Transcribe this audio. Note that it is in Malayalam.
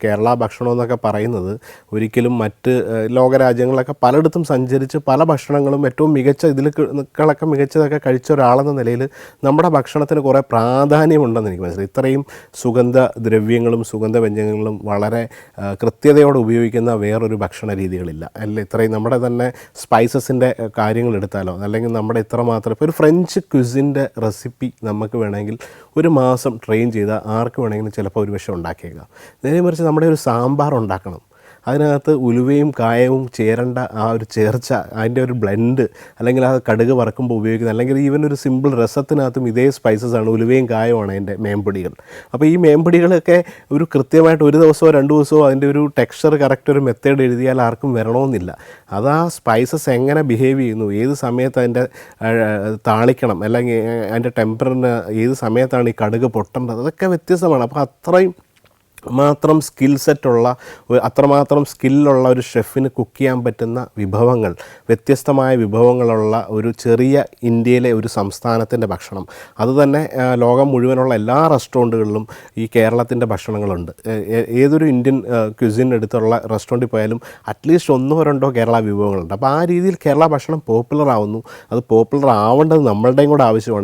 കേരള ഭക്ഷണം എന്നൊക്കെ പറയുന്നത് ഒരിക്കലും മറ്റ് ലോകരാജ്യങ്ങളിലൊക്കെ പലയിടത്തും സഞ്ചരിച്ച് പല ഭക്ഷണങ്ങളും ഏറ്റവും മികച്ച ഇതിലൊക്കെ മികച്ചതൊക്കെ കഴിച്ച ഒരാളെന്ന നിലയിൽ നമ്മുടെ ഭക്ഷണത്തിന് കുറേ പ്രാധാന്യമുണ്ടെന്ന് എനിക്ക് മനസ്സിലായി. ഇത്രയും സുഗന്ധദ്രവ്യങ്ങളും സുഗന്ധവ്യഞ്ജനങ്ങളും വളരെ കൃത്യതയോടെ ഉപയോഗിക്കുന്ന വേറൊരു ഭക്ഷണ രീതികളില്ല. അല്ല ഇത്രയും നമ്മുടെ തന്നെ സ്പൈസസിൻ്റെ കാര്യങ്ങൾ എടുത്താലോ, അല്ലെങ്കിൽ നമ്മുടെ ഇത്രമാത്രം ഇപ്പോൾ ഒരു ഫ്രഞ്ച് ക്വിസിൻ്റെ റെസിപ്പി നമുക്ക് വേണമെങ്കിൽ ഒരു മാസം ട്രെയിൻ ചെയ്താൽ ആർക്ക് വേണമെങ്കിലും ചിലപ്പോൾ ഒരു പക്ഷേ ഉണ്ടാക്കിയേക്കാം. നേരെ മറിച്ച് നമ്മുടെ ഒരു സാമ്പാർ ഉണ്ടാക്കണം, അതിനകത്ത് ഉലുവയും കായവും ചേരേണ്ട ആ ഒരു ചേർച്ച, അതിൻ്റെ ഒരു ബ്ലെൻഡ്, അല്ലെങ്കിൽ ആ കടുക് വറക്കുമ്പോൾ ഉപയോഗിക്കുന്നത്, അല്ലെങ്കിൽ ഈവൻ ഒരു സിമ്പിൾ രസത്തിനകത്തും ഇതേ സ്പൈസസാണ്, ഉലുവയും കായവുമാണ് അതിൻ്റെ മേമ്പൊടികൾ. അപ്പോൾ ഈ മേമ്പൊടികളൊക്കെ ഒരു കൃത്യമായിട്ട് ഒരു ദിവസമോ 2 ദിവസമോ അതിൻ്റെ ഒരു ടെക്സ്ചർ കറക്റ്റ് ഒരു മെത്തേഡ് എഴുതിയാൽ ആർക്കും വരണമെന്നില്ല. അത് ആ സ്പൈസസ് എങ്ങനെ ബിഹേവ് ചെയ്യുന്നു, ഏത് സമയത്ത് അതിൻ്റെ താളിക്കണം, അല്ലെങ്കിൽ അതിൻ്റെ ടെമ്പറിന് ഏത് സമയത്താണ് ഈ കടുക് പൊട്ടേണ്ടത്, അതൊക്കെ വ്യത്യസ്തമാണ്. അപ്പോൾ അത്രമാത്രം സ്കിൽ സെറ്റുള്ള, അത്രമാത്രം സ്കില്ലുള്ള ഒരു ഷെഫിന് കുക്ക് ചെയ്യാൻ പറ്റുന്ന വിഭവങ്ങൾ, വ്യത്യസ്തമായ വിഭവങ്ങളുള്ള ഒരു ചെറിയ ഇന്ത്യയിലെ ഒരു സംസ്ഥാനത്തിൻ്റെ ഭക്ഷണം, അതുതന്നെ ലോകം മുഴുവനുള്ള എല്ലാ റെസ്റ്റോറൻറ്റുകളിലും ഈ കേരളത്തിൻ്റെ ഭക്ഷണങ്ങളുണ്ട്. ഏതൊരു ഇന്ത്യൻ ക്യുസിൻ എടുത്തുള്ള റെസ്റ്റോറൻറ്റിൽ പോയാലും അറ്റ്ലീസ്റ്റ് 1 or 2 കേരള വിഭവങ്ങളുണ്ട്. അപ്പോൾ ആ രീതിയിൽ കേരള ഭക്ഷണം പോപ്പുലർ ആവുന്നു. അത് പോപ്പുലർ ആവേണ്ടത് നമ്മളുടെയും കൂടെ ആവശ്യമാണ്.